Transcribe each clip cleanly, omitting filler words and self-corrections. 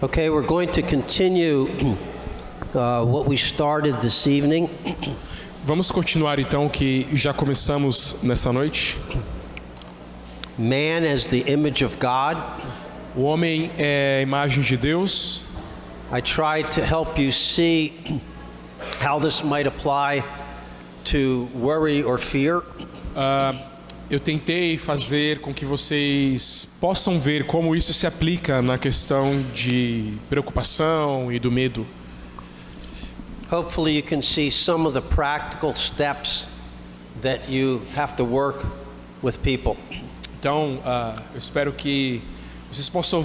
Okay, we're going to continue what we started this evening. Vamos continuar então o que já começamos nessa noite. Man as the image of God. O homem é a imagem de Deus. I tried to help you see how this might apply to worry or fear. Eu tentei fazer com que vocês possam ver como isso se aplica na questão de preocupação e do medo. Hopefully you can see some of the practical steps that you have to work with people. Então, eu espero que vocês possam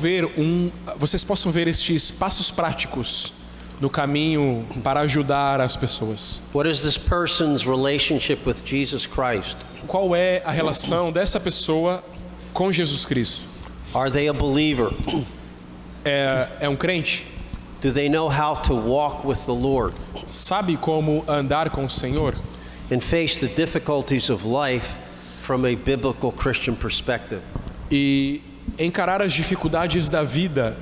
ver estes passos práticos no caminho para ajudar as pessoas. What is this person's relationship with Jesus Christ? Qual é a relação dessa pessoa com Jesus Cristo? Are they a believer? É um crente? Do they know how to walk with the Lord? Sabe como andar com o Senhor? And face the difficulties of life from a biblical Christian perspective. E encarar as dificuldades da vida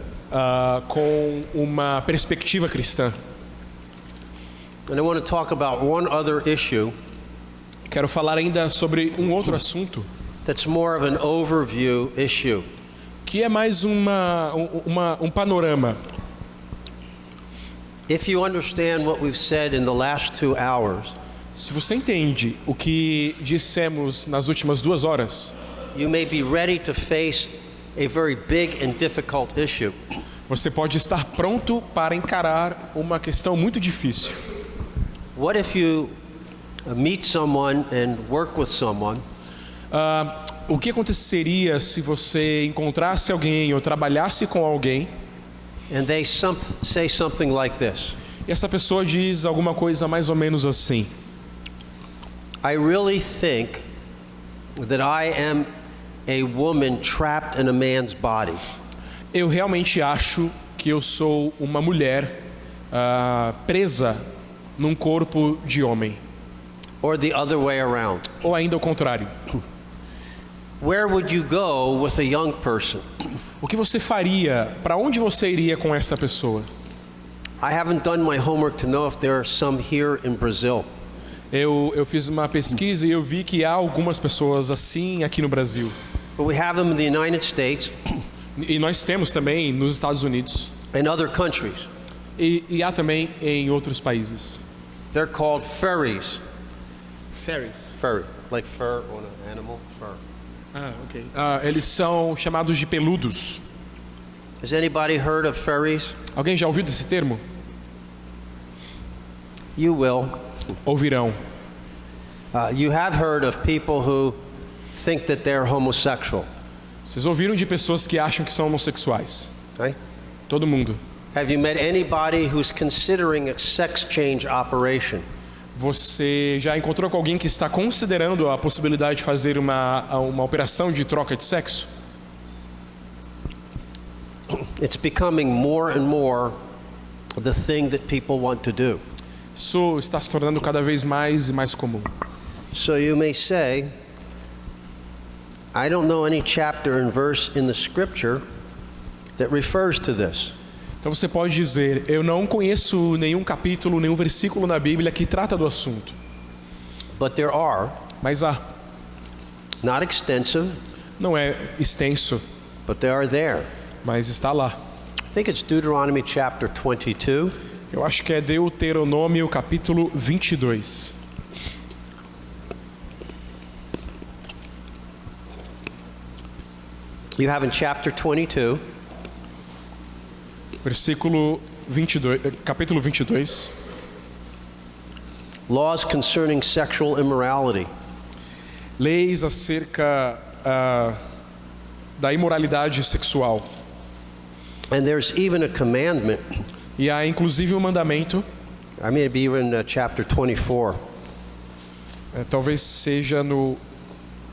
com uma perspectiva cristã. And I want to talk about one other issue. Quero falar ainda sobre um outro assunto That's more of an overview issue. que é mais um panorama. If you understand what we've said in the last 2 hours, Se você entende o que dissemos nas últimas 2 horas, you may be ready to face a very big and difficult issue. você pode estar pronto para encarar uma questão muito difícil. What if you meet someone and work with someone O que aconteceria se você encontrasse alguém ou trabalhasse com alguém and they say something like this? e essa pessoa diz alguma coisa mais ou menos assim: I really think that I am a woman trapped in a man's body. eu realmente acho que eu sou uma mulher presa num corpo de homem. Or the other way around. Ou ainda o contrário. Where would you go with a young person? O que você faria? Para onde você iria com essa pessoa? I haven't done my homework to know if there are some here in Brazil. Eu fiz uma pesquisa e eu vi que há algumas pessoas assim aqui no Brasil. But we have them in the United States E nós temos também nos Estados Unidos. and other countries. E há também em outros países. They're called furries. Fairies. Furry, like fur on an animal, fur. Ok. Eles são chamados de peludos. Has anybody heard of furries? Alguém já ouviu desse termo? You will. Ouvirão. You have heard of people who think that they're homosexual, Vocês ouviram de pessoas que acham que são homossexuais? right? Todo mundo. Have you met anybody who's considering a sex change operation? Você já encontrou com alguém que está considerando a possibilidade de fazer uma operação de troca de sexo? It's becoming more and more the thing that people want to do. Isso está se tornando cada vez mais e mais comum. So you may say, I don't know any chapter and verse in the scripture that refers to this. Então você pode dizer: eu não conheço nenhum capítulo, nenhum versículo na Bíblia que trata do assunto. But there are, Mas há. not extensive, Não é extenso, but they are there. mas está lá. I think it's Deuteronomy chapter 22. Eu acho que é Deuteronômio capítulo 22. You have in chapter 22, Versículo 22, capítulo 22. laws concerning sexual immorality. Leis acerca da imoralidade sexual. And there's even a commandment, E há inclusive um mandamento, I mean, it'd be even chapter 24. talvez seja no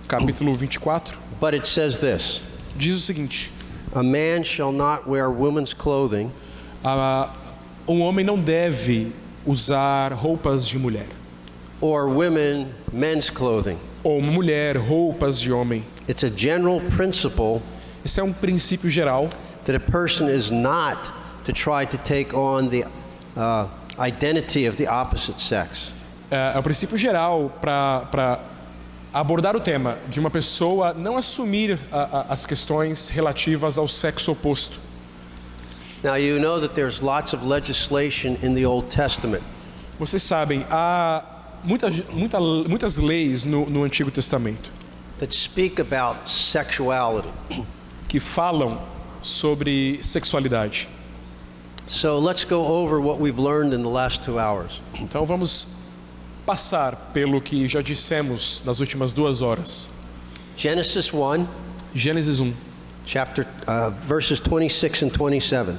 capítulo 24, But it says this, diz o seguinte: a man shall not wear woman's clothing, um homem não deve usar roupas de mulher, or women men's clothing. ou uma mulher roupas de homem. It's a general principle Esse é um princípio geral that a person is not to try to take on the identity of the opposite sex. É o princípio geral para abordar o tema de uma pessoa não assumir as questões relativas ao sexo oposto. Now you know that there's lots of legislation in the Old Testament Vocês sabem, há muitas leis no Antigo Testamento that speak about sexuality. que falam sobre sexualidade. So let's go over what we've learned in the last 2 hours. Então vamos passar pelo que já dissemos nas últimas 2 horas. Genesis 1, Gênesis 1, verses 26 and 27.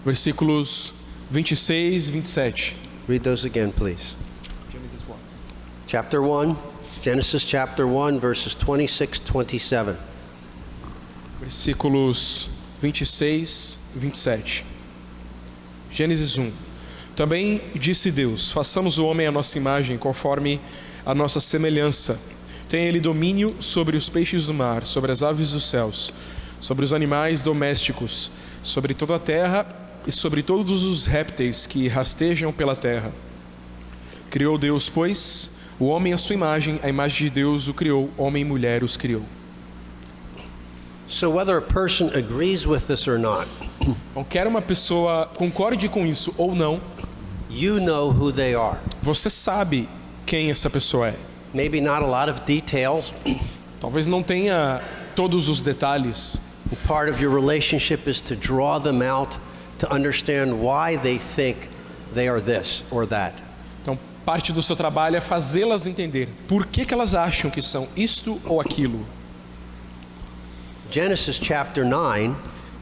versículos 26 e 27. Read those again, please. Gênesis 1. Chapter 1, Genesis chapter 1, verses 26, 27. Versículos 26 e 27. Gênesis 1. Também disse Deus: façamos o homem à nossa imagem, conforme a nossa semelhança. Tem ele domínio sobre os peixes do mar, sobre as aves dos céus, sobre os animais domésticos, sobre toda a terra e sobre todos os répteis que rastejam pela terra. Criou Deus, pois, o homem à sua imagem, a imagem de Deus o criou, homem e mulher os criou. So whether a person agrees with this or not, Então, quer uma pessoa concorde com isso ou não, you know who they are. você sabe quem essa pessoa é. Maybe not a lot of details. Talvez não tenha todos os detalhes. Part of your relationship is to draw them out to understand why they think they are this or that. Então, parte do seu trabalho é fazê-las entender por que elas acham que são isto ou aquilo. Genesis chapter 9,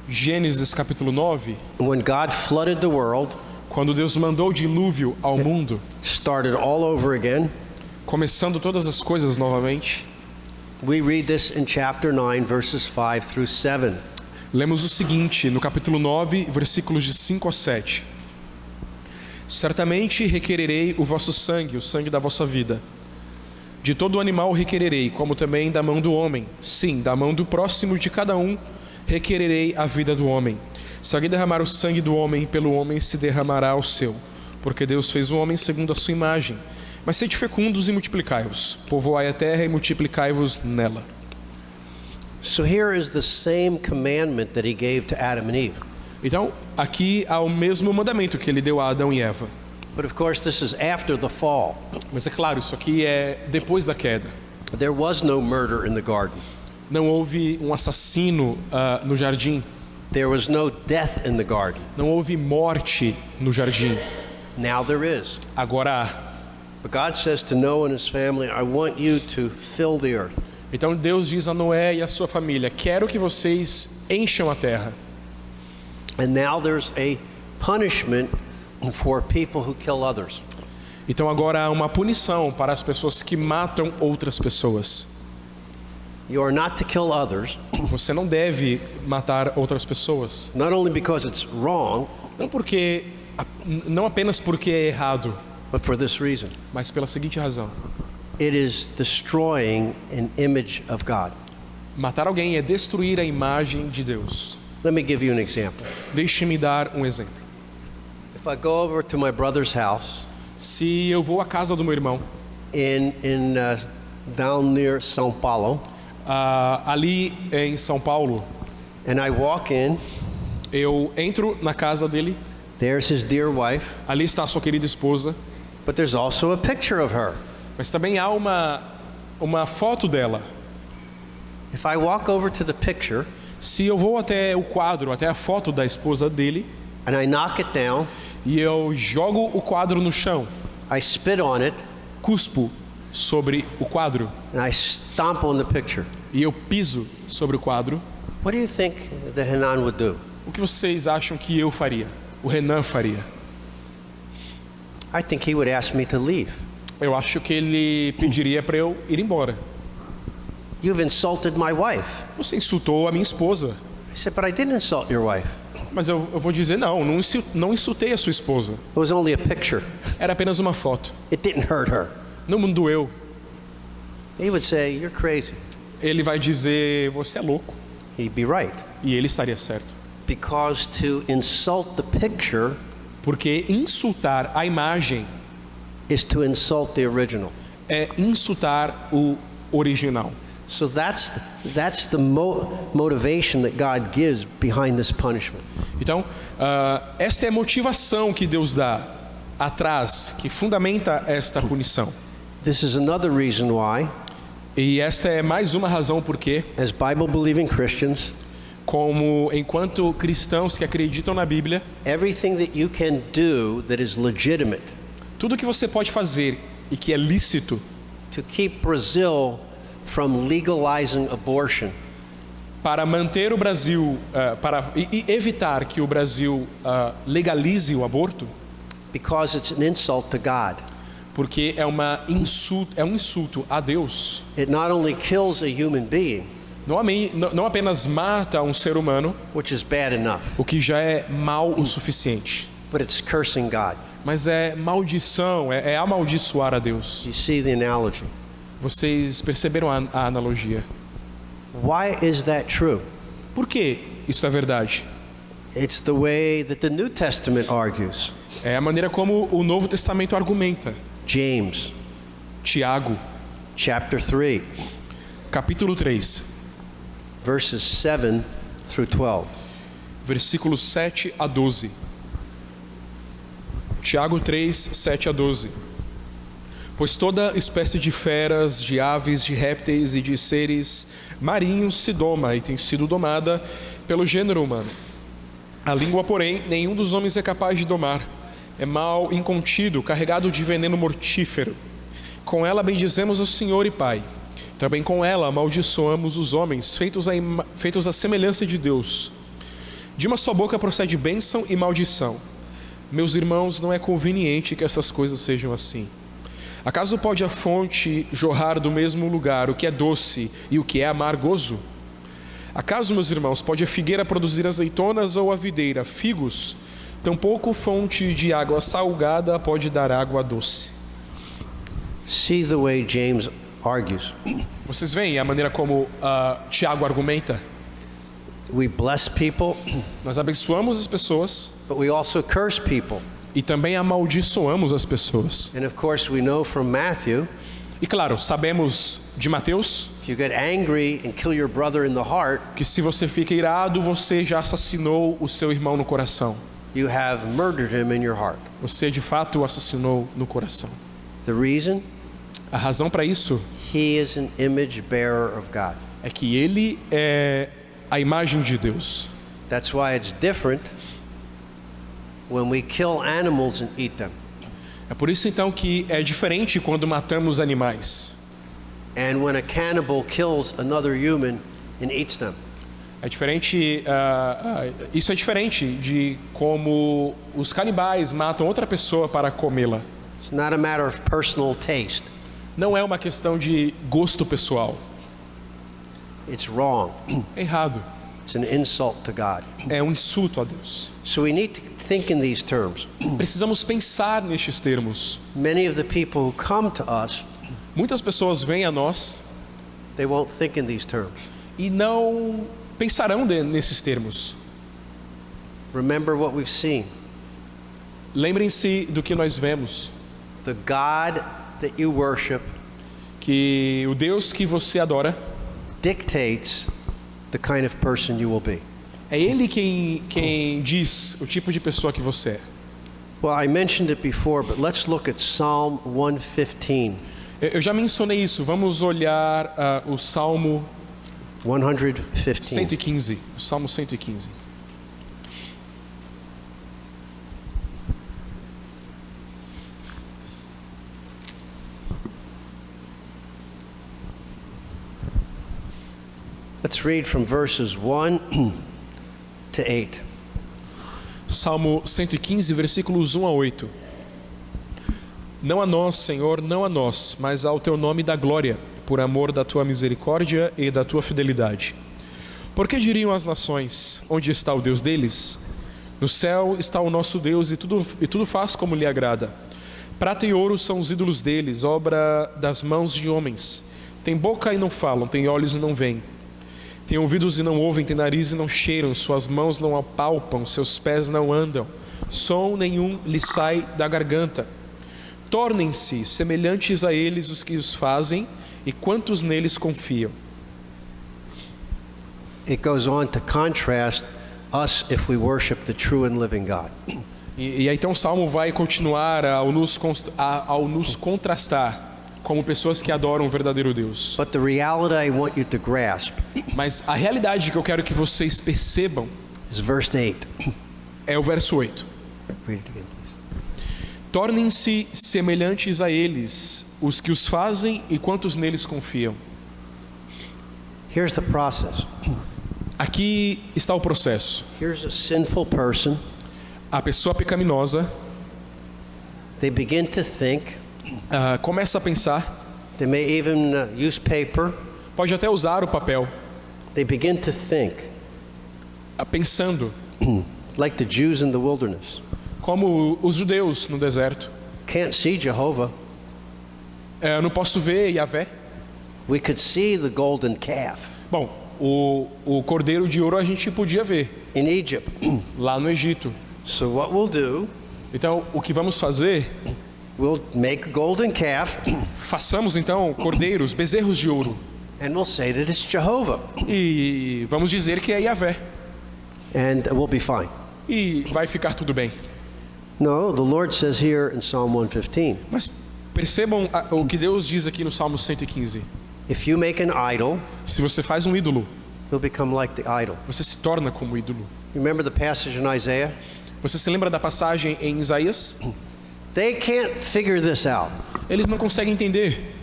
Gênesis capítulo 9, when God flooded the world, quando Deus mandou o dilúvio ao mundo, started all over again. começando todas as coisas novamente, We read this in chapter 9, verses 5 through 7. lemos o seguinte no capítulo 9, versículos de 5 a 7. Certamente requererei o vosso sangue, o sangue da vossa vida. De todo animal requererei, como também da mão do homem. Sim, da mão do próximo de cada um requererei a vida do homem. Se alguém derramar o sangue do homem, pelo homem se derramará o seu. Porque Deus fez o homem segundo a sua imagem. Mas sede fecundos e multiplicai-vos. Povoai a terra e multiplicai-vos nela. So here is the same commandment that he gave to Adam and Eve. Então, aqui há o mesmo mandamento que ele deu a Adão e Eva. But of course, this is after the fall. Mas é claro, isso aqui é depois da queda. There was no murder in the garden. Não houve um assassino no jardim. There was no death in the garden. Não houve morte no jardim. Now there is. Agora há. But God says to Noah and his family, I want you to fill the earth. Então Deus diz a Noé e a sua família: quero que vocês encham a terra. And now there's a punishment for people who kill others. Então agora há uma punição para as pessoas que matam outras pessoas. You are not to kill others, Você não deve matar outras pessoas. not only because it's wrong, Não apenas porque é errado, but for this reason. mas pela seguinte razão: It is destroying an image of God. matar alguém é destruir a imagem de Deus. Let me give you an example. Deixe-me dar um exemplo. If I go over to my brother's house Se eu vou à casa do meu irmão, down near São Paulo, ali em São Paulo, and I walk in, eu entro na casa dele, there's his dear wife, ali está a sua querida esposa, but there's also a picture of her. mas também há uma foto dela. If I walk over to the picture Se eu vou até o quadro, até a foto da esposa dele, and I knock it down, e eu jogo o quadro no chão, I spit on it, cuspo sobre o quadro and I stomp on the picture, e eu piso sobre o quadro, what do you think that Hanan would do? o que vocês acham que eu faria? O Renan faria? I think he would ask me to leave. Eu acho que ele pediria para eu ir embora. You've insulted my wife. Você insultou a minha esposa. I said, but I didn't insult your wife. Mas eu vou dizer, não insultei a sua esposa. It was only a picture. Era apenas uma foto. It didn't hurt her. Não me doeu. He would say, you're crazy. Ele vai dizer, você é louco. He'd be right. E ele estaria certo. Because to insult the picture Porque insultar a imagem is to insult the original. é insultar o original. So that's the motivation that God gives behind this punishment. Então, esta é a motivação que Deus dá atrás, que fundamenta esta punição. This is another reason why, E esta é mais uma razão porque, as Bible-believing Christians, como enquanto cristãos que acreditam na Bíblia, everything that you can do that is legitimate tudo que você pode fazer e que é lícito to keep Brazil from legalizing abortion para manter o Brasil, e evitar que o Brasil legalize o aborto, because it's an insult to God. porque é um insulto a Deus. It not only kills a human being, Não apenas mata um ser humano, which is bad enough, o que já é mal o suficiente, but it's cursing God. mas é maldição, é amaldiçoar a Deus. You see the analogy? Vocês perceberam a analogia? Why is that true? Por que isso é verdade? It's the way that the New Testament argues. É a maneira como o Novo Testamento argumenta. James, Tiago, chapter 3, capítulo 3, verses 7 through 12. versículos 7 a 12. Tiago 3, 7 a 12. Pois toda espécie de feras, de aves, de répteis e de seres marinhos se doma e tem sido domada pelo gênero humano. A língua, porém, nenhum dos homens é capaz de domar. É mal incontido, carregado de veneno mortífero. Com ela bendizemos o Senhor e Pai. Também com ela amaldiçoamos os homens, feitos à semelhança de Deus. De uma só boca procede bênção e maldição. Meus irmãos, não é conveniente que estas coisas sejam assim. Acaso pode a fonte jorrar do mesmo lugar o que é doce e o que é amargoso? Acaso, meus irmãos, pode a figueira produzir azeitonas ou a videira figos? Tampouco fonte de água salgada pode dar água doce. See the way James argues. Vocês veem a maneira como Tiago argumenta? We bless people, Nós abençoamos as pessoas but we also curse people. e também amaldiçoamos as pessoas. And of course, we know from Matthew, E claro, sabemos de Mateus if you get angry and kill your brother in the heart, que se você fica irado, você já assassinou o seu irmão no coração. you have murdered him in your heart. Você de fato o assassinou no coração. The reason? A razão para isso He is an image bearer of God. é que ele é a imagem de Deus. That's why it's different when we kill animals and eat them. É por isso então que é diferente quando matamos animais. And when a cannibal kills another human and eats them. É diferente, isso é diferente de como os canibais matam outra pessoa para comê-la. It's not a matter of personal taste. Não é uma questão de gosto pessoal. It's wrong. É errado. It's an insult to God. É um insulto a Deus. So we need to think in these terms. Precisamos pensar nestes termos. Many of the people who come to us, Muitas pessoas vêm a nós they won't think in these terms. e não pensarão nesses termos. Remember what we've seen. Lembrem-se do que nós vemos, The God that you worship que o Deus que você adora, dictates the kind of person you will be. é Ele quem diz o tipo de pessoa que você é. Well, I mentioned it before, but let's look at Psalm 115. Eu já mencionei isso, vamos olhar o Salmo 115. 115. O Salmo 115. Let's read from verses 1 to 8. Salmo 115, versículos 1 a 8. Não a nós, Senhor, não a nós, mas ao teu nome dá glória, por amor da tua misericórdia e da tua fidelidade. Por que diriam as nações, onde está o Deus deles? No céu está o nosso Deus e tudo faz como lhe agrada. Prata e ouro são os ídolos deles, obra das mãos de homens. Tem boca e não falam, tem olhos e não veem. Têm ouvidos e não ouvem, têm nariz e não cheiram, suas mãos não apalpam, seus pés não andam, som nenhum lhes sai da garganta. Tornem-se semelhantes a eles os que os fazem e quantos neles confiam. It goes on to contrast us if we worship the true and living God. E aí então o Salmo vai continuar ao nos contrastar como pessoas que adoram o verdadeiro Deus. But the reality I want you to grasp Mas a realidade que eu quero que vocês percebam is verse 8. é o verso 8. Read it again, please. Tornem-se semelhantes a eles os que os fazem e quantos neles confiam. Here's the process. Aqui está o processo. Here's a sinful person. A pessoa pecaminosa They begin to think. começa a pensar, They may even use paper. pode até usar o papel, They begin to think pensando like the Jews in the wilderness. como os judeus no deserto. Can't see Jehovah. Eu não posso ver Yahvé. We could see the golden calf Bom, o cordeiro de ouro a gente podia ver in Egypt. lá no Egito. So what we'll do, Então, o que vamos fazer? we'll make a golden calf Façamos então cordeiros, bezerros de ouro, and we'll say that it's Jehovah. e vamos dizer que é Yahvé, And we'll be fine. e vai ficar tudo bem. No, the Lord says here in Psalm 115, Mas percebam o que Deus diz aqui no Salmo 115. if you make an idol, Se você faz um ídolo, you'll become like the idol. você se torna como ídolo. Remember the passage in Isaiah? Você se lembra da passagem em Isaías? They can't figure this out. Eles não conseguem entender.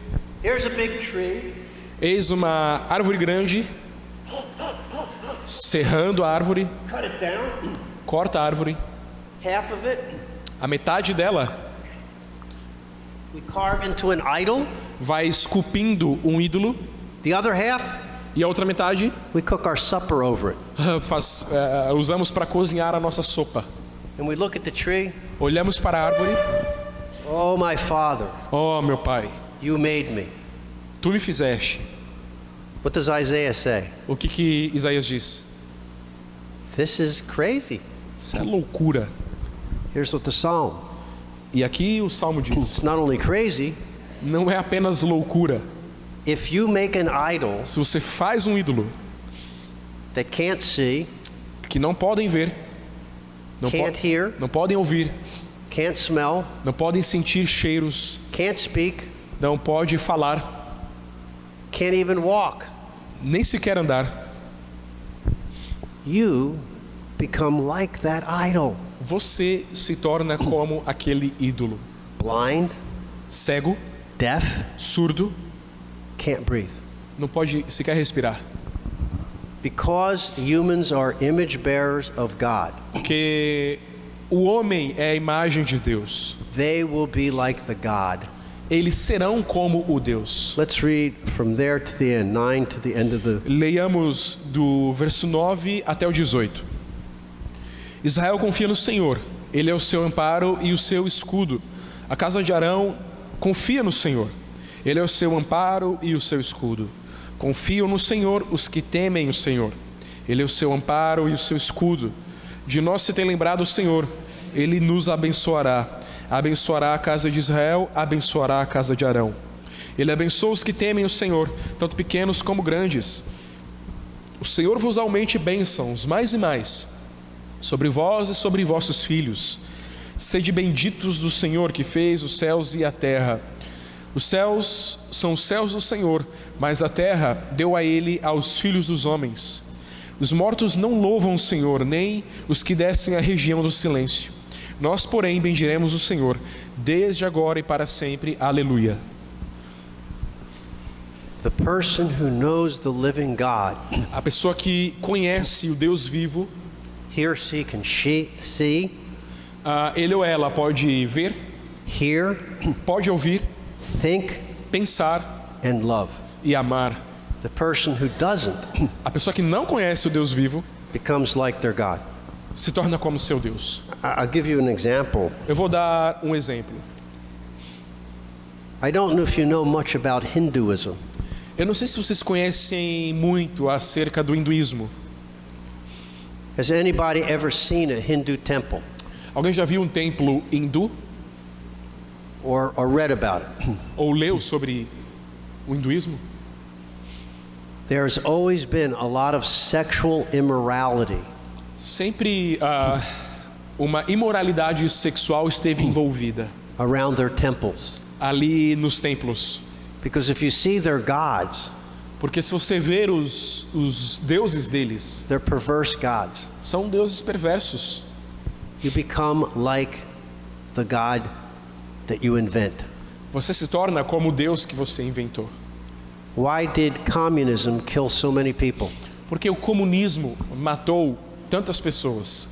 Here's a big tree. Eis uma árvore grande, serrando a árvore, Cut it down, corta a árvore, half of it a metade dela we carve into an idol. vai esculpindo um ídolo, The other half, e a outra metade we cook our supper over it. usamos para cozinhar a nossa sopa. And we look at the tree. Olhamos para a árvore, Oh, my Father, oh meu Pai, you made me. tu me fizeste. What does Isaiah say? O que Isaías diz? This is crazy. Isso é loucura. Here's what the Psalm. E aqui o Salmo diz, It's not only crazy, não é apenas loucura. if you make an idol Se você faz um ídolo that can't see, que não podem ver, can't hear, não podem ouvir, can't smell, não podem sentir cheiros, can't speak, não pode falar, can't even walk, nem sequer andar, you become like that idol. você se torna como aquele ídolo. Blind, Cego, deaf, surdo, can't breathe. não pode sequer respirar. Because humans are image bearers of God, Porque o homem é a imagem de Deus. they will be like the God. Eles serão como o Deus. Let's read from there to the end, 9 to the end of the. Leiamos do verso 9 até o 18. Israel confia no Senhor, Ele é o seu amparo e o seu escudo. A casa de Arão confia no Senhor, Ele é o seu amparo e o seu escudo. Confiam no Senhor os que temem o Senhor, Ele é o seu amparo e o seu escudo. De nós se tem lembrado o Senhor, Ele nos abençoará. Abençoará a casa de Israel, abençoará a casa de Arão. Ele abençoa os que temem o Senhor, tanto pequenos como grandes. O Senhor vos aumente bênçãos mais e mais, sobre vós e sobre vossos filhos. Sede benditos do Senhor que fez os céus e a terra. Os céus são os céus do Senhor, mas a terra deu a ele aos filhos dos homens. Os mortos não louvam o Senhor, nem os que descem à região do silêncio. Nós, porém, bendiremos o Senhor, desde agora e para sempre. Aleluia. The person who knows the living God, A pessoa que conhece o Deus vivo, he or she can see, ele ou ela pode ver, hear, pode ouvir, think, pensar and love. e amar. The person who doesn't A pessoa que não conhece o Deus vivo becomes like their God. se torna como seu Deus. I'll give you an example. Eu vou dar um exemplo. I don't know if you know much about Hinduism. Eu não sei se vocês conhecem muito acerca do hinduísmo. Has anybody ever seen a Hindu temple Alguém já viu um templo hindu or read about it? ou leu sobre o hinduísmo? There's always been a lot of sexual immorality Sempre uma imoralidade sexual esteve envolvida around their temples. ali nos templos. Because if you see their gods, Porque se você ver os deuses deles, they're perverse gods. são deuses perversos. You become like the God that you invent. Você se torna como o Deus que você inventou. Why did communism kill so many people? Porque o comunismo matou tantas pessoas.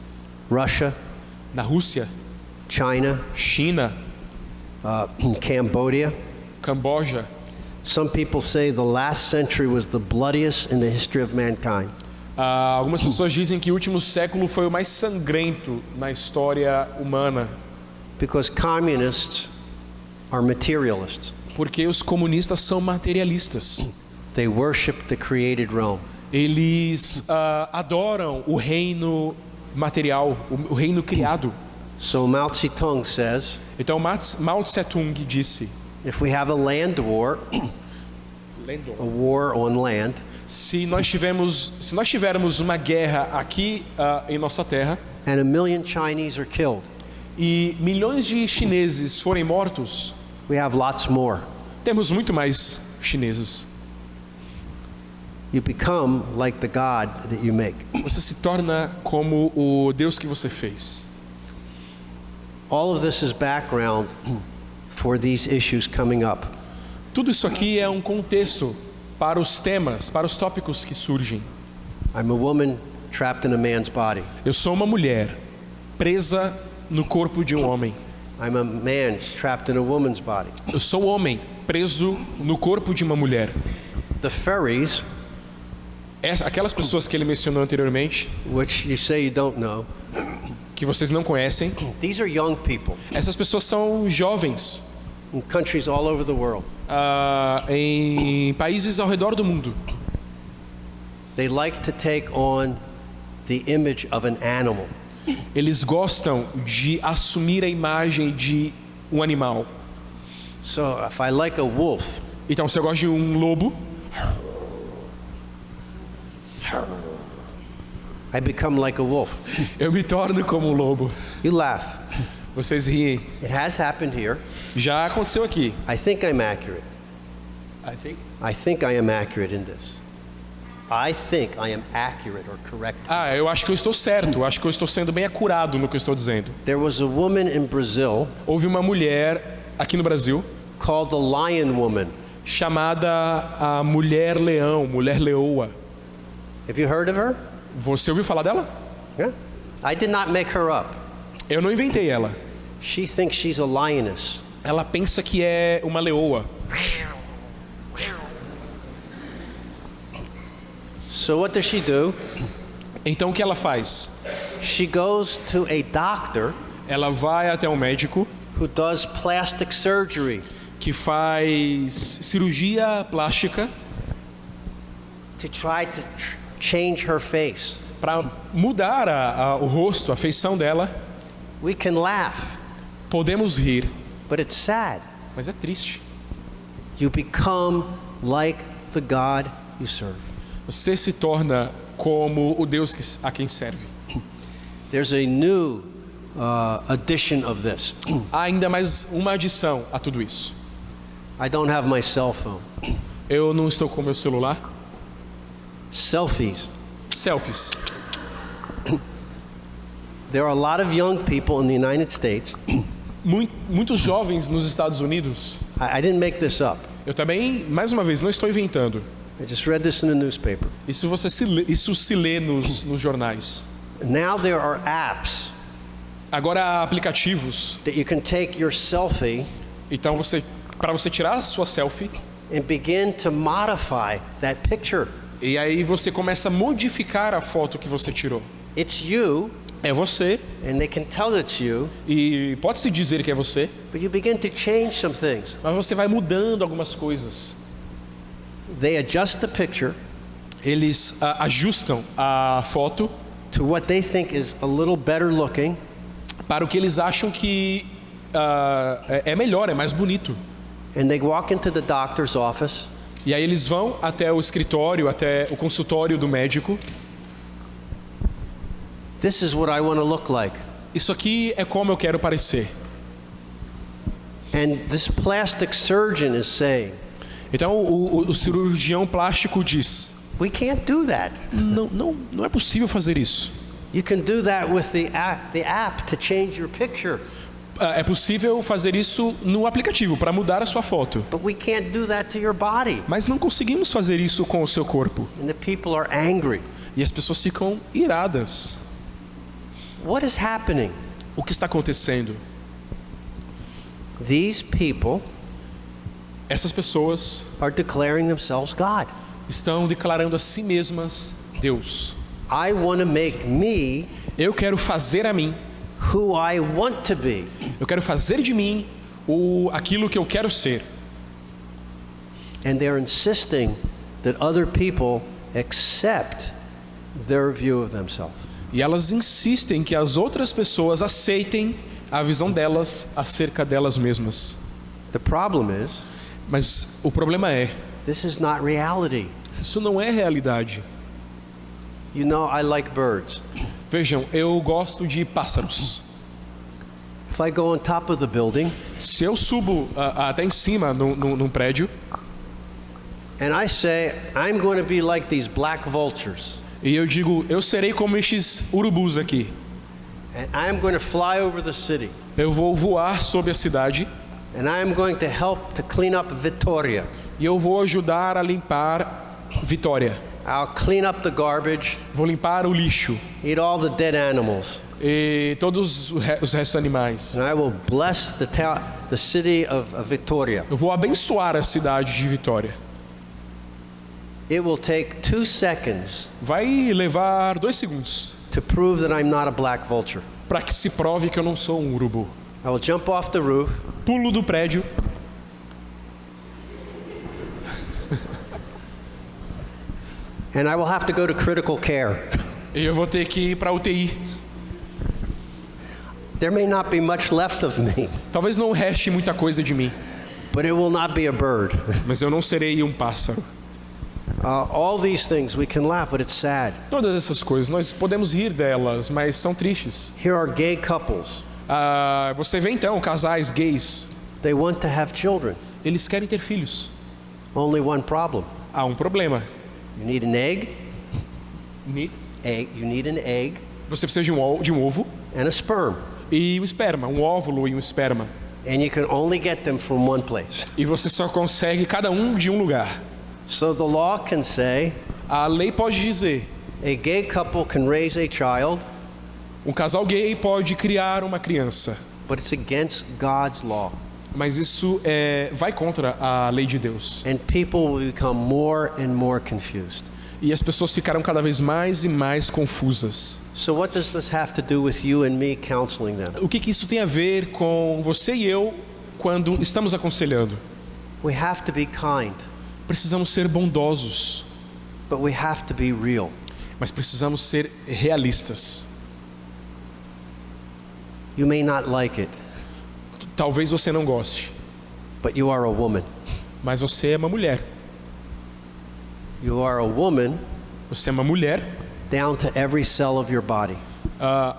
Russia, Na Rússia, China, China, Cambodia. Camboja. Some people say the last century was the bloodiest in the history of mankind. Algumas pessoas dizem que o último século foi o mais sangrento na história humana. Because communists are materialists. Porque os comunistas são materialistas. They worship the created realm. Eles adoram o reino material, o reino criado. So Mao Zedong says, Então Mao Tse-tung disse: if we have a land war, a war on land, se nós tivermos uma guerra aqui em nossa terra and 1 million Chinese are killed, e milhões de chineses forem mortos, we have lots more. temos muito mais chineses. You become like the God that you make. Você se torna como o Deus que você fez. All of this is background for these issues coming up. Tudo isso aqui é um contexto para os temas, para os tópicos que surgem. I'm a woman trapped in a man's body. Eu sou uma mulher presa no corpo de um homem. I'm a man trapped in a woman's body. Eu sou um homem preso no corpo de uma mulher. The furries, Aquelas pessoas que ele mencionou anteriormente, which you say you don't know, que vocês não conhecem, these are young people essas pessoas são jovens in countries all over the world. em países ao redor do mundo. They like to take on the image of an animal. Eles gostam de assumir a imagem de um animal. So if I like a wolf, Então, se eu gosto de um lobo, I become like a wolf. eu me torno como um lobo. You laugh. Vocês riem. It has happened here. Já aconteceu aqui. I think I'm accurate. I think I am accurate in this. I think I am accurate or correct. Eu acho que eu estou certo. Eu acho que eu estou sendo bem acurado no que eu estou dizendo. There was a woman in Brazil Houve uma mulher aqui no Brasil called the Lion Woman. chamada a Mulher Leão, Mulher Leoa. Have you heard of her? Você ouviu falar dela? Yeah. I did not make her up. Eu não inventei ela. She thinks she's a lioness. Ela pensa que é uma leoa. So what does she do? Então o que ela faz? She goes to a doctor Ela vai até um médico who does plastic surgery que faz cirurgia plástica to try to change her face. para mudar o rosto, a feição dela. We can laugh, Podemos rir, but it's sad. mas é triste. You become like the God you serve. Você se torna como o Deus a quem serve. There's a new edition of this. Há ainda mais uma adição a tudo isso. I don't have my cell phone. Eu não estou com meu celular. Selfies. Selfies. There are a lot of young people in the United States. Muitos jovens nos Estados Unidos. I didn't make this up. Eu também, mais uma vez, não estou inventando. I just read this in the newspaper. Isso se lê nos jornais. Now there are apps Agora há aplicativos. that you can take your selfie Então para você tirar a sua selfie, and begin to modify that picture. e aí você começa a modificar a foto que você tirou. It's you, É você, and they can tell it's you, e pode-se dizer que é você, but you begin to change some things. mas você vai mudando algumas coisas. They adjust the picture Eles ajustam a foto to what they think is a little better looking, para o que eles acham que é melhor, é mais bonito. and they walk into the doctor's office E aí eles vão até o escritório, até o consultório do médico. This is what I want to look like. Isso aqui é como eu quero parecer. And this plastic surgeon is saying, Então o cirurgião plástico diz: we can't do that. não é possível fazer isso. You can do that with the app to change your picture, É possível fazer isso no aplicativo para mudar a sua foto, but we can't do that to your body. mas não conseguimos fazer isso com o seu corpo. And the people are angry. E as pessoas ficam iradas. What is happening? O que está acontecendo? These people Essas pessoas are declaring themselves God. estão declarando a si mesmas Deus. I want to make me Eu quero fazer a mim, who I want to be. eu quero fazer de mim aquilo que eu quero ser. And they're insisting that other people accept their view of themselves. E elas insistem que as outras pessoas aceitem a visão delas acerca delas mesmas. The problem is, Mas o problema é, this is not reality. isso não é realidade. You know, I like birds. Vejam, eu gosto de pássaros. If I go on top of the building Se eu subo até em cima num prédio and I say, I'm going to be like these black vultures, e eu digo, eu serei como estes urubus aqui. and I'm going to fly over the city, Eu vou voar sobre a cidade and I'm going to help to clean up Vitoria. e eu vou ajudar a limpar Vitória. I'll clean up the garbage, Vou limpar o lixo eat all the dead animals, e todos os restos animais. and I will bless the city of Vitoria. Eu vou abençoar a cidade de Vitória. It will take 2 seconds Vai levar 2 segundos to prove that I'm not a black vulture. para que se prove que eu não sou um urubu. I will jump off the roof, Pulo do prédio and I will have to go to critical care. e eu vou ter que ir para UTI. There may not be much left of me, Talvez não reste muita coisa de mim, but it will not be a bird. mas eu não serei um pássaro. All these things we can laugh, but it's sad. Todas essas coisas, nós podemos rir delas, mas são tristes. Here are gay couples. Você vê então casais gays, They want to have children. eles querem ter filhos. Only one problem. Há um problema. You need an egg. You need an egg Você precisa de um ovo and a sperm. e um esperma, um óvulo e um esperma. And you can only get them from one place. E você só consegue cada um de um lugar. So the law can say A lei pode dizer, a gay couple can raise a child, um casal gay pode criar uma criança, but it's against God's law. mas isso vai contra a lei de Deus. And people will become more and more confused. E as pessoas ficaram cada vez mais e mais confusas. So what does this have to do with you and me counseling them? O que isso tem a ver com você e eu quando estamos aconselhando? We have to be kind, Precisamos ser bondosos, but we have to be real. mas precisamos ser realistas. You may not like it, Talvez você não goste, but you are a woman. mas você é uma mulher. You are a woman Você é uma mulher down to every cell of your body.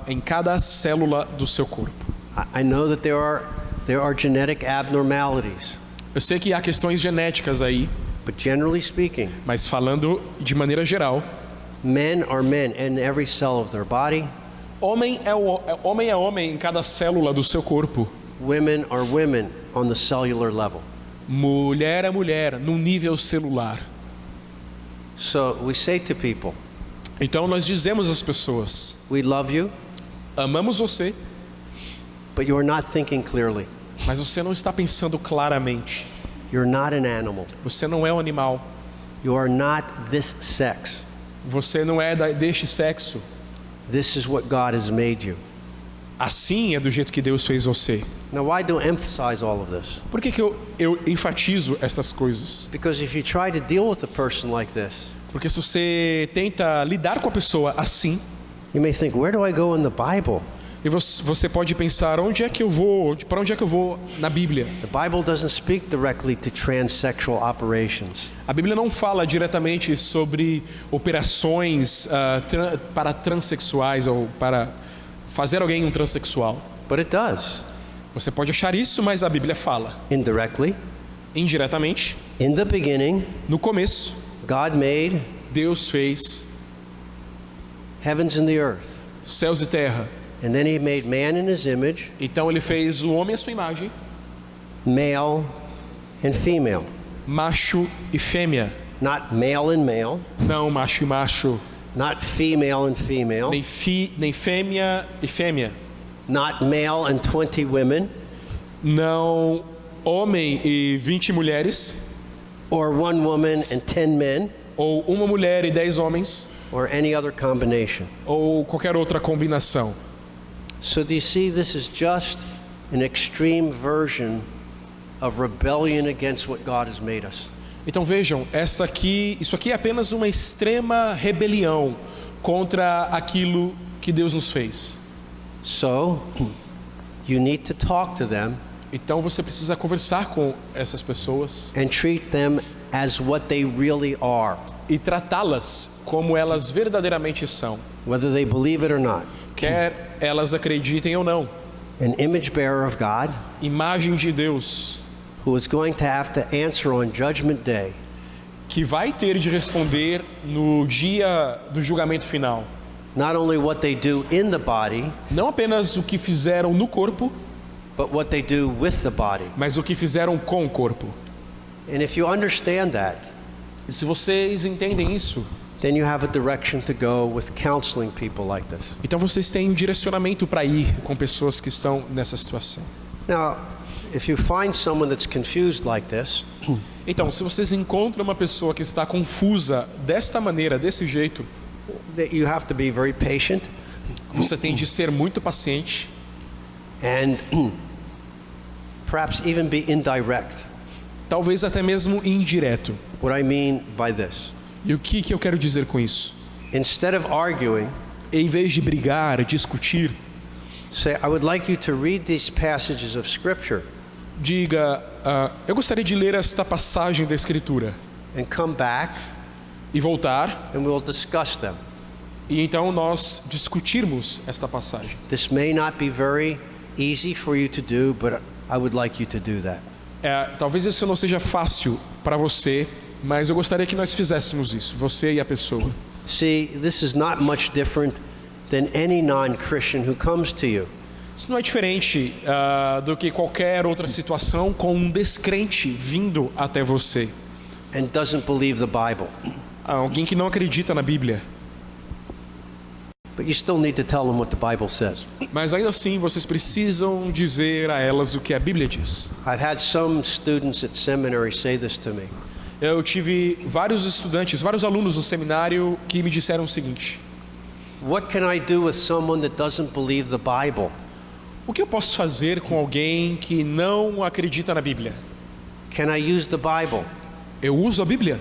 em cada célula do seu corpo. I know that there are genetic abnormalities, Eu sei que há questões genéticas aí, but generally speaking, mas falando de maneira geral, men are men in every cell of their body. homem é homem em cada célula do seu corpo. Women are women on the cellular level. Mulher é mulher no nível celular. So we say to people, Então nós dizemos às pessoas: we love you, amamos você, but you're not thinking clearly. mas você não está pensando claramente. You're not an animal. Você não é um animal. You are not this sex. Você não é deste sexo. This is what God has made you. Assim é do jeito que Deus fez você. Now, why do I emphasize all of this? Por que eu enfatizo estas coisas? Because if you try to deal with a person like this, Porque se você tenta lidar com a pessoa assim, you may think, where do I go in the Bible? e você pode pensar, para onde é que eu vou na Bíblia? The Bible doesn't speak directly to transsexual operations. A Bíblia não fala diretamente sobre operações para transexuais ou para fazer alguém um transexual. But it does. Você pode achar isso, mas a Bíblia fala Indirectly, indiretamente. in the beginning, No começo, God made Deus fez heavens and the earth. céus e terra. And then he made man in his image, Então ele fez o homem à sua imagem, male and female. macho e fêmea. Not male and male, Não macho e macho, not female and female, nem fêmea e fêmea. not male and 20 women, Não homem e 20 mulheres, or one woman and 10 men, ou uma mulher e 10 homens, or any other combination. ou qualquer outra combinação. So do you see, this is just an extreme version of rebellion against what God has made us. Então vejam, isso aqui é apenas uma extrema rebelião contra aquilo que Deus nos fez. So you need to talk to them Então você precisa conversar com essas pessoas and treat them as what they really are, e tratá-las como elas verdadeiramente são, whether they believe it or not. quer elas acreditem ou não. An image bearer of God Imagem de Deus, who is going to have to answer on Judgment Day que vai ter de responder no dia do julgamento final. not only what they do in the body, Não apenas o que fizeram no corpo, but what they do with the body. mas o que fizeram com o corpo. And if you understand that, E se vocês entendem isso, then you have a direction to go with counseling people like this. então vocês têm um direcionamento para ir com pessoas que estão nessa situação. Now, if you find someone that's confused like this, Então, se vocês encontram uma pessoa que está confusa desta maneira, desse jeito, that you have to be very patient você tem de ser muito paciente and perhaps even be indirect. talvez até mesmo indireto. What I mean by this, E o que eu quero dizer com isso? instead of arguing, Em vez de brigar, discutir, say, I would like you to read these passages of Scripture diga, eu gostaria de ler esta passagem da Escritura and come back e voltar, and we'll discuss them. e então nós discutirmos esta passagem. This may not be very easy for you to do, but I would like you to do that. Talvez isso não seja fácil para você, mas eu gostaria que nós fizéssemos isso, você e a pessoa. See, this is not much different than any non-Christian who comes to you. Isso não é diferente do que qualquer outra situação com um descrente vindo até você. And doesn't believe the Bible. Alguém que não acredita na Bíblia. But you still need to tell them what the Bible says. Mas ainda assim, vocês precisam dizer a elas o que a Bíblia diz. I've had some students at seminary say this to me. Eu tive vários estudantes, vários alunos no seminário que me disseram o seguinte: What can I do with someone that doesn't believe the Bible? o que eu posso fazer com alguém que não acredita na Bíblia? Can I use the Bible? Eu uso a Bíblia?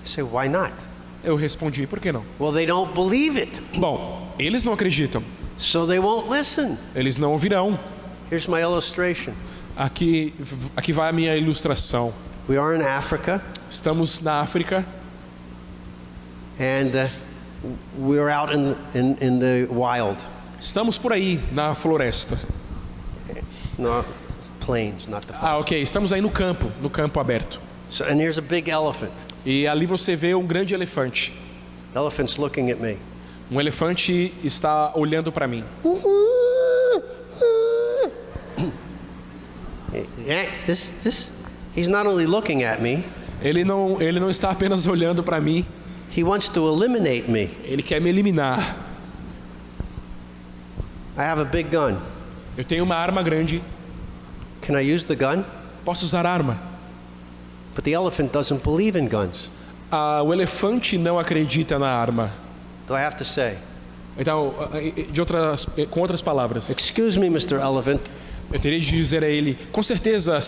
I say, why not? Eu respondi, por que não? Well, they don't believe it, Bom, eles não acreditam, so they won't listen. eles não ouvirão. Here's my illustration. Aqui vai a minha ilustração. We are in Africa, Estamos na África and we're out in the wild. Estamos por aí, na floresta. Not plains, not the Ok, estamos aí no campo aberto. So, and here's a big elephant. E ali você vê um grande elefante. Elephant's looking at me. Um elefante está olhando para mim. Yeah, he's not only looking at me, Ele não está apenas olhando para mim, he wants to eliminate me. ele quer me eliminar. I have a big gun. Eu tenho uma arma grande, Can I use the gun? posso usar arma. But the elephant doesn't believe in guns. O elefante não acredita na arma. Do I have to say, Então, com outras palavras, Excuse me, Mr. Elephant. eu teria de dizer a ele: com certeza,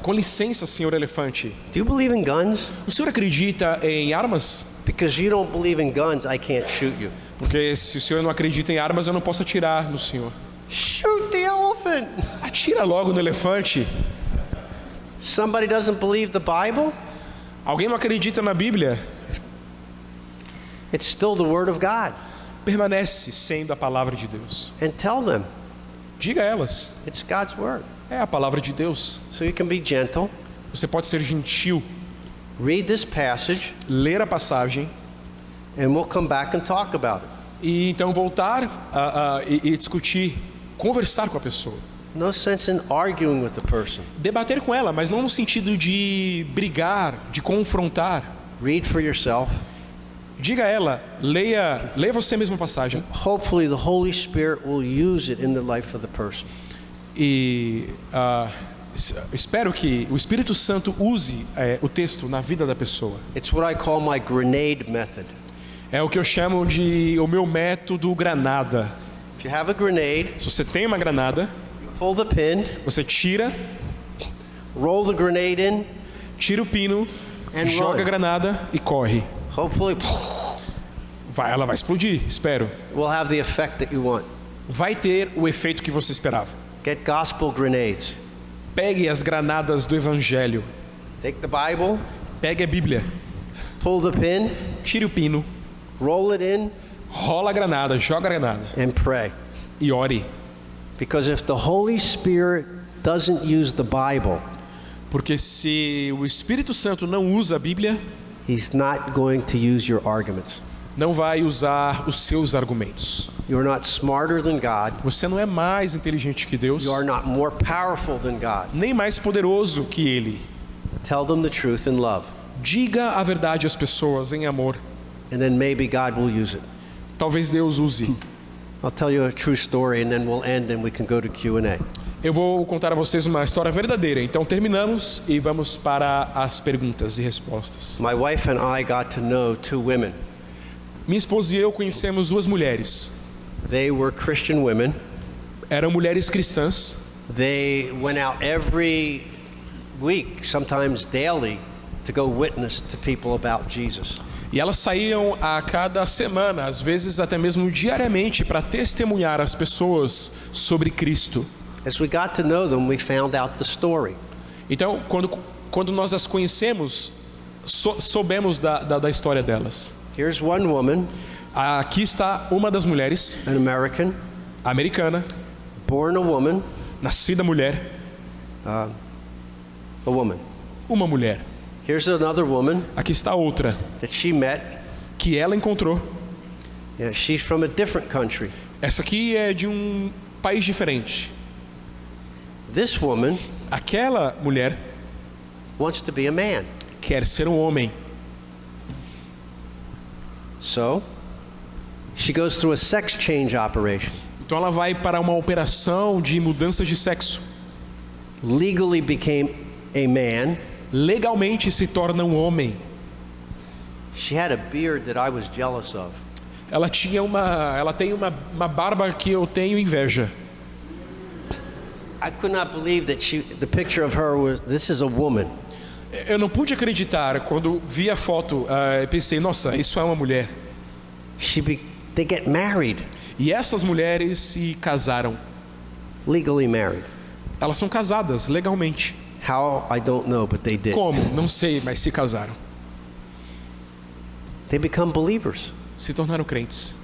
com licença, senhor elefante, Do you believe in guns? o senhor acredita em armas? Because you don't believe in guns, I can't shoot you. Porque se o senhor não acredita em armas, eu não posso atirar no senhor. Shoot the elephant. Atira logo no elefante. Somebody doesn't believe the Bible? Alguém não acredita na Bíblia? It's still the Word of God. Permanece sendo a palavra de Deus. And tell them Diga a elas: it's God's Word. é a palavra de Deus. So you can be gentle, Você pode ser gentil, read this passage, ler a passagem and we'll come back and talk about it. e então voltar e discutir, conversar com a pessoa. No sense in arguing with the person. Debater com ela, mas não no sentido de brigar, de confrontar. Read for yourself. Diga a ela, leia você mesma a passagem. Hopefully the Holy Spirit will use it in the life of the person. E espero que o Espírito Santo use o texto na vida da pessoa. It's what I call my grenade method. É o que eu chamo de o meu método granada. If you have a grenade, Se você tem uma granada, pull the pin, você tira roll the grenade in, o pino, And joga run. a granada e corre. hopefully Ela vai explodir, espero. will have the effect that you want. Vai ter o efeito que você esperava. Get gospel grenades. Pegue as granadas do Evangelho. Take the Bible, Pegue a Bíblia. pull the pin, Tire o pino. roll it in, Rola a granada, joga a granada. and pray. E ore. Because if the Holy Spirit doesn't use the Bible, Porque se o Espírito Santo não usa a Bíblia, He's not going to use your arguments. não vai usar os seus argumentos. You're not smarter than God. Você não é mais inteligente que Deus, You are not more powerful than God. nem mais poderoso que Ele. Tell them the truth in love, Diga a verdade às pessoas em amor. and then maybe God will use it. Talvez Deus use. I'll tell you a true story, and then we'll end and we can go to Q&A. Eu vou contar a vocês uma história verdadeira. Então terminamos e vamos para as perguntas e respostas. My wife and I got to know two women. Minha esposa e eu conhecemos duas mulheres. They were Christian women. Eram mulheres cristãs. They went out every week, sometimes daily, to go witness to people about Jesus. E elas saíam a cada semana, às vezes até mesmo diariamente, para testemunhar às pessoas sobre Cristo. As we got to know them, we found out the story. Então, quando nós as conhecemos, soubemos da história delas. Here's one woman, Aqui está uma das mulheres, an American, americana, born a woman, nascida mulher, a woman. uma mulher. Here's another woman Aqui está outra, that she met. que ela encontrou. Yeah, she's from a different country. Essa aqui é de um país diferente. This woman Aquela mulher wants to be a man. quer ser um homem. So, she goes through a sex change operation. Então ela vai para uma operação de mudanças de sexo. Legally became a man. Legalmente se torna um homem. She had a beard that I was jealous of. Ela tem uma barba que eu tenho inveja. I could not believe that the picture of her was, this is a woman. Eu não pude acreditar quando vi a foto. Pensei, nossa, isso é uma mulher. They get married, E essas mulheres se casaram. legally married. Elas são casadas legalmente. How, I don't know, but they did. Como? Não sei, mas se casaram. They become believers. Se tornaram crentes.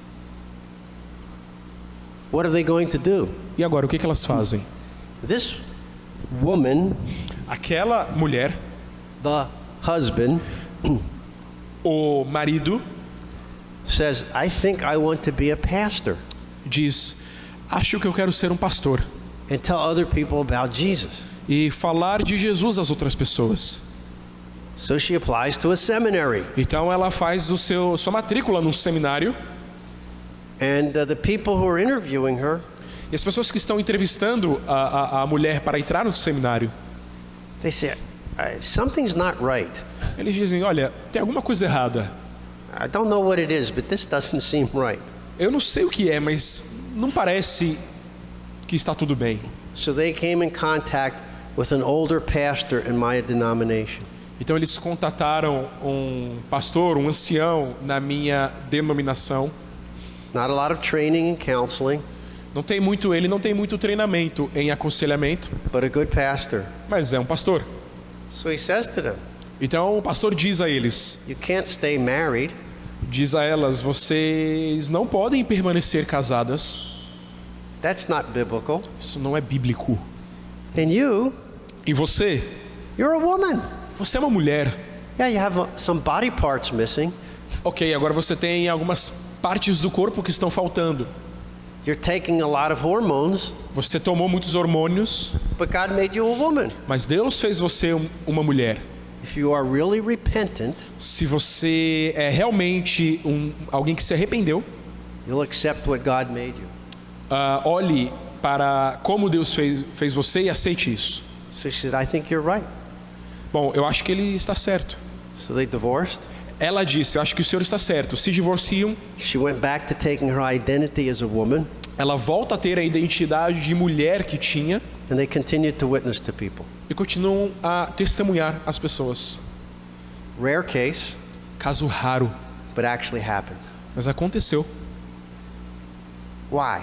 What are they going to do? E agora, o que elas fazem? This woman, Aquela mulher, the husband, o marido, says, I think I want to be a pastor diz: acho que eu quero ser um pastor and tell other people about Jesus. e falar de Jesus às outras pessoas. So she applies to a seminary. Então ela faz sua matrícula num seminário. And the people who are interviewing her, E as pessoas que estão entrevistando a mulher para entrar no seminário, they say, something's not right. eles dizem: olha, tem alguma coisa errada. I don't know what it is, but this doesn't seem right. eu não sei o que é, mas não parece que está tudo bem. So they came in contact with an older pastor in my denomination. Então eles contataram um pastor, um ancião na minha denominação. Not a lot of training and counseling, Ele não tem muito treinamento em aconselhamento, but a good pastor. mas é um pastor. So he says to them, Então o pastor diz a eles, you can't stay married. diz a elas, vocês não podem permanecer casadas. That's not biblical. Isso não é bíblico. And you, E você you're a woman. é uma mulher. Yeah, you have some body parts missing. Ok, agora você tem algumas partes do corpo que estão faltando. You're taking a lot of hormones, Você tomou muitos hormônios, but God made you a woman. mas Deus fez você uma mulher. If you are really repentant, Se você é realmente alguém que se arrependeu, you'll accept what God made you. olhe para como Deus fez você e aceite isso. So she said, I think you're right. Bom, eu acho que ele está certo. So they divorced. Ela disse, eu acho que o senhor está certo. Se divorciam, She went back to taking her identity as a woman, ela volta a ter a identidade de mulher que tinha and they continued to witness to people. e continuam a testemunhar as pessoas. Rare case, Caso raro, but actually happened. mas aconteceu. Why?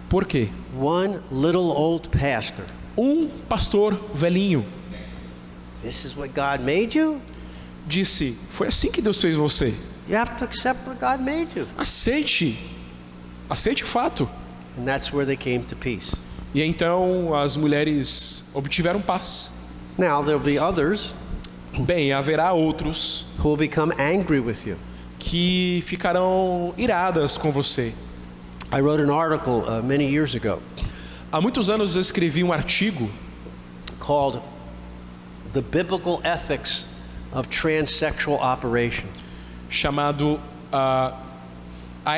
Por quê? One little old pastor. Um pastor velhinho This is what God made you? disse, foi assim que Deus fez você. You have to accept what God made you. Aceite o fato. And that's where they came to peace. E então as mulheres obtiveram paz. Now there'll be others Bem, haverá outros who will become angry with you. que ficarão iradas com você. I wrote an article many years ago Há muitos anos eu escrevi um artigo called The Biblical Ethics of Transsexual Operation. chamado A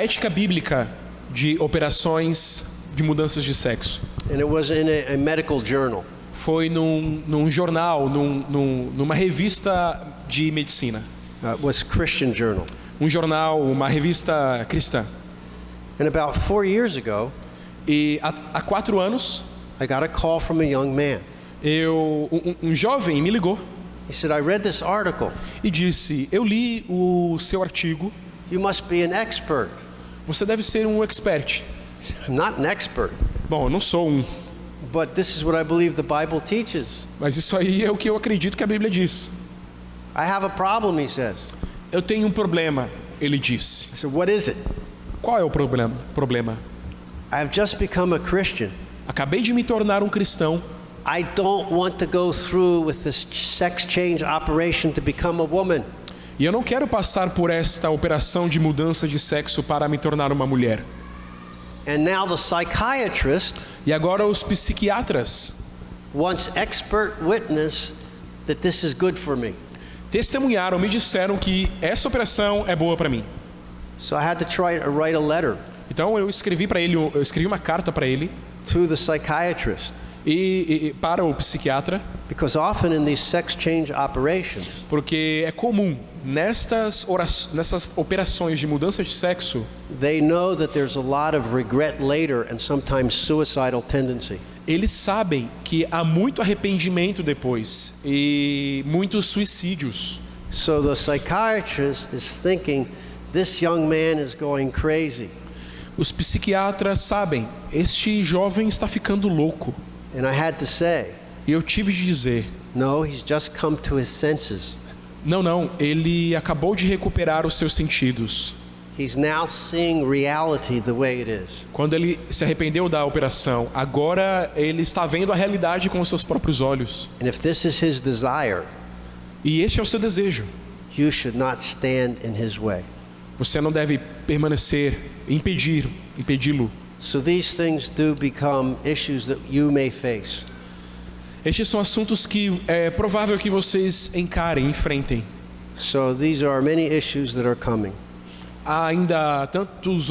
Ética Bíblica de Operações de Mudanças de Sexo. And it was in a medical journal. Foi num jornal, numa revista de medicina. It was Christian journal. Um jornal, uma revista cristã. And about 4 years ago, E há 4 anos, I got a call from a young man. um jovem me ligou He said, I read this article. e disse, eu li o seu artigo, You must be an expert. você deve ser um expert. I'm not an expert, Bom, eu não sou um, but this is what I believe the Bible teaches. mas isso aí é o que eu acredito que a Bíblia diz. I have a problem, he says. Eu tenho um problema, ele disse. I said, what is it? Qual é o problema? I have just become a Christian. Acabei de me tornar um cristão. I don't want to go through with this sex change operation to become a woman. E eu não quero passar por esta operação de mudança de sexo para me tornar uma mulher. And now the psychiatrist E agora os psiquiatras wants expert witness that this is good for me. testemunharam, me disseram que essa operação é boa para mim. So I had to try to write a letter Então eu escrevi uma carta para ele to the psychiatrist, e para o psiquiatra, because often in these sex change operations, porque é comum nessas operações de mudança de sexo, they know that there's a lot of regret later and sometimes suicidal tendency. eles sabem que há muito arrependimento depois e muitos suicídios. So the psychiatrist is thinking, this young man is going crazy. Os psiquiatras sabem, este jovem está ficando louco. And I had to say, E eu tive de dizer, no, he's just come to his senses. não, ele acabou de recuperar os seus sentidos. He's now seeing reality the way it is. Quando ele se arrependeu da operação, agora ele está vendo a realidade com os seus próprios olhos. And if this is his desire, E este é o seu desejo. you should not stand in his way. Você não deve permanecer, impedi-lo. So these things do become issues that you may face. Estes são assuntos que é provável que vocês encarem, enfrentem. So these are many issues that are coming. Há ainda tantas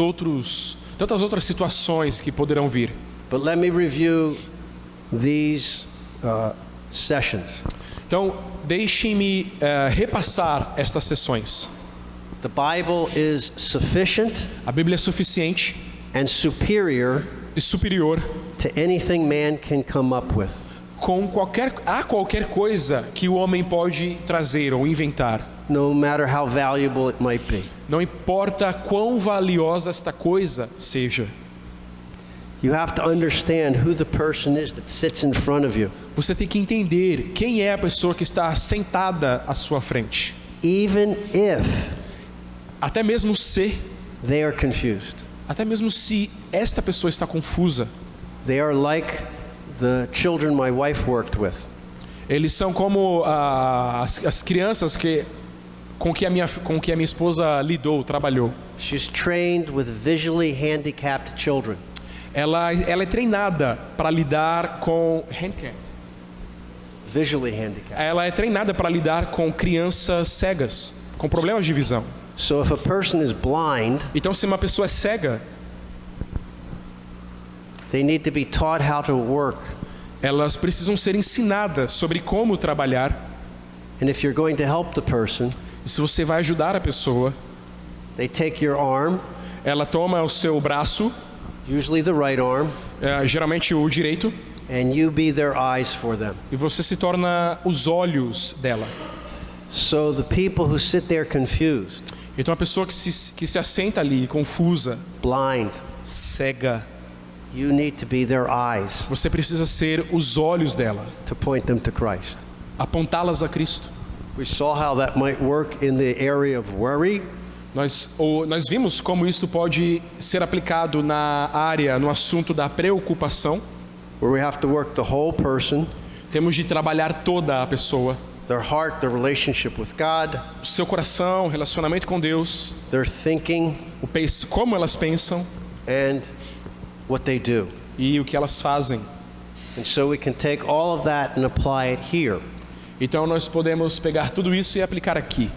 outras situações que poderão vir. But let me review these sessions. Então, deixem-me repassar estas sessões. The Bible is sufficient A Bíblia é suficiente and superior e superior to anything man can come up with. com qualquer coisa que o homem pode trazer ou inventar. No matter how valuable it might be. Não importa quão valiosa esta coisa seja. You have to understand who the person is that sits in front of you. Você tem que entender quem é a pessoa que está sentada à sua frente. Even if Até mesmo se esta pessoa está confusa. They are like the children my wife worked with. Eles são como as crianças com que a minha esposa lidou, trabalhou. She's trained with visually handicapped children. Ela é treinada para lidar com Visually handicapped. Ela é treinada para lidar com crianças cegas, com problemas de visão. So if a person is blind, Então, se uma pessoa é cega, they need to be taught how to work. elas precisam ser ensinadas sobre como trabalhar. And if you're going to help the person, E se você vai ajudar a pessoa, they take your arm, ela toma o seu braço, usually the right arm, geralmente o direito, and you be their eyes for them. e você se torna os olhos dela. So the people who sit there confused, Então a pessoa que se assenta ali confusa, blind, cega, you need to be their eyes você precisa ser os olhos dela, to point them to Christ. apontá-las a Cristo. We saw how that might work in the area of worry. Nós vimos como isto pode ser aplicado no assunto da preocupação. Where we have to work the whole person, Temos de trabalhar toda a pessoa, their heart, their relationship with God, o seu coração, relacionamento com Deus, their thinking, como elas pensam and what they do. e o que elas fazem. And so we can take all of that and apply it here. Então nós podemos pegar tudo isso e aplicar aqui.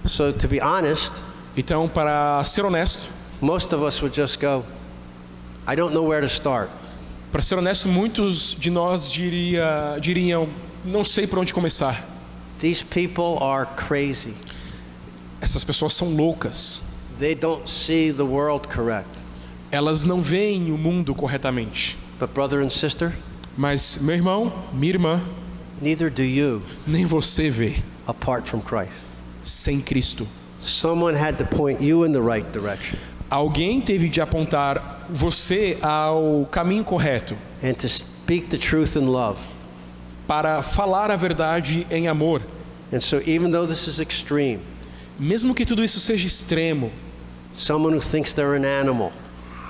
So to be honest, Então, para ser honesto, most of us would just go, I don't know where to start. para ser honesto, muitos de nós diriam, não sei por onde começar. These people are crazy. Essas pessoas são loucas. They don't see the world correct. Elas não veem o mundo corretamente. But brother and sister, Mas, meu irmão, minha irmã, neither do you nem você vê apart from Christ. sem Cristo. Someone had to point you in the right direction Alguém teve de apontar você ao caminho correto and to speak the truth in love. para falar a verdade em amor. And so even though this is extreme, Mesmo que tudo isso seja extremo, someone who thinks they're an animal,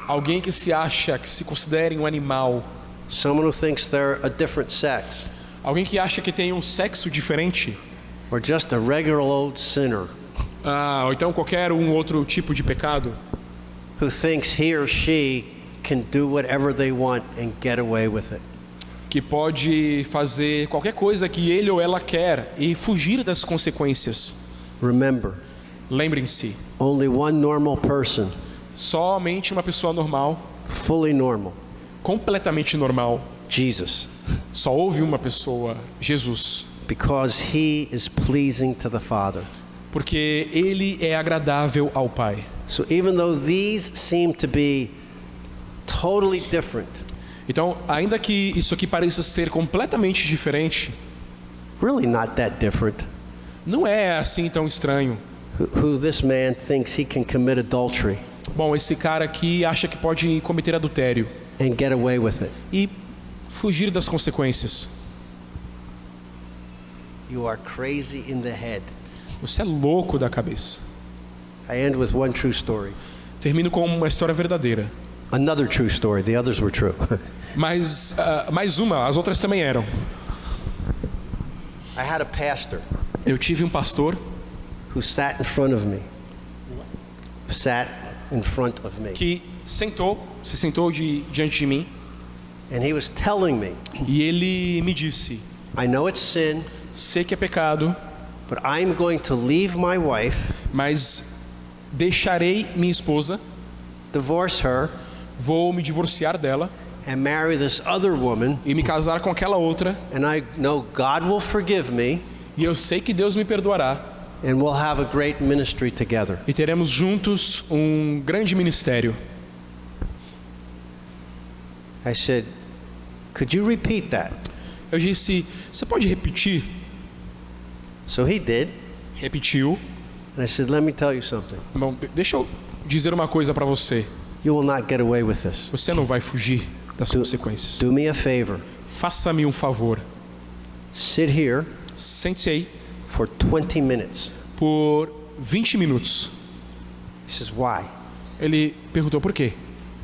alguém que se considere um animal, someone who thinks they're a different sex, alguém que acha que tem um sexo diferente, or just a regular old sinner ou então qualquer outro tipo de pecado, who thinks he or she can do whatever they want and get away with it. que pode fazer qualquer coisa que ele ou ela quer e fugir das consequências. Remember, Lembrem-se, only one normal person, somente uma pessoa normal, fully normal, completamente normal, Jesus, só houve uma pessoa, Jesus, because he is pleasing to the Father. porque ele é agradável ao Pai. So even though these seem to be totally different, Então, ainda que isso aqui pareça ser completamente diferente, really not that different, não é assim tão estranho. who this man thinks he can commit adultery Bom, esse cara aqui acha que pode cometer adultério and get away with it. e fugir das consequências. You are crazy in the head. Você é louco da cabeça. I end with one true story. Termino com uma história verdadeira. Another true story. The others were true. Mas mais uma, as outras também eram. I had a pastor Eu tive um pastor who sat in front of me. Sat in front of me. que se sentou diante de mim And he was telling me, e ele me disse: I know it's sin, sei que é pecado, but I'm going to leave my wife, mas deixarei minha esposa, divorce her, vou me divorciar dela and marry this other woman, e me casar com aquela outra, and I know God will forgive me, e eu sei que Deus me perdoará, and we'll have a great ministry together. e teremos juntos um grande ministério. I said, could you repeat that? Eu disse, você pode repetir? So he did. Repetiu. And I said, let me tell you something. Bom, deixa eu dizer uma coisa para você. You will not get away with this. Você não vai fugir das consequências. Do me a favor. Faça-me um favor. Sit here Sente-se aí for 20 minutes. por 20 minutos. He says, why? Ele perguntou por quê?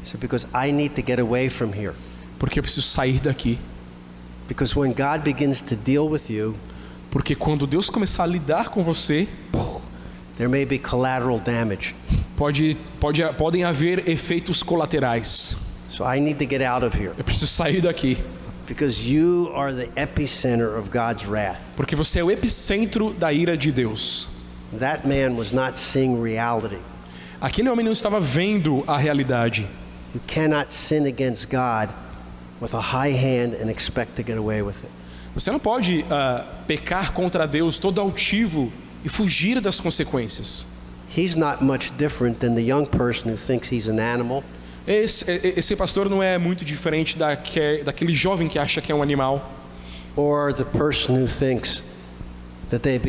I said, because I need to get away from here. Porque eu preciso sair daqui. Because when God begins to deal with you, Porque quando Deus começar a lidar com você, there may be collateral damage. podem haver efeitos colaterais. So I need to get out of here. Eu preciso sair daqui. Because you are the epicenter of God's wrath. Porque você é o epicentro da ira de Deus. That man was not seeing reality. Aquele homem não estava vendo a realidade. You cannot sin against God with a high hand and expect to get away with it. Você não pode pecar contra Deus todo altivo e fugir das consequências. He's not much different than the young person who thinks he's an animal Esse pastor não é muito diferente daquele jovem que acha que é um animal, or the person who thinks that they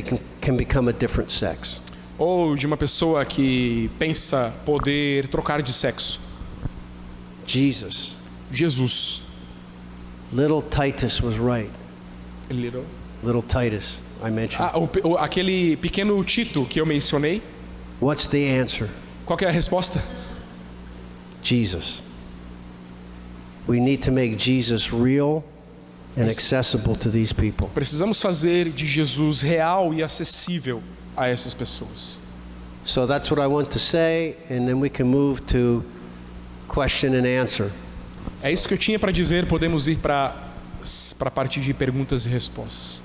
can become a different sex. ou de uma pessoa que pensa poder trocar de sexo. Jesus, Jesus. little Titus was right. Little Titus, I mentioned. Aquele pequeno Tito que eu mencionei, What's the answer? qual que é a resposta? Jesus. We need to make Jesus real and accessible to these people. Precisamos fazer de Jesus real e acessível a essas pessoas. So that's what I want to say, and then we can move to question and answer. É isso que eu tinha para dizer. Podemos ir para a parte de perguntas e respostas.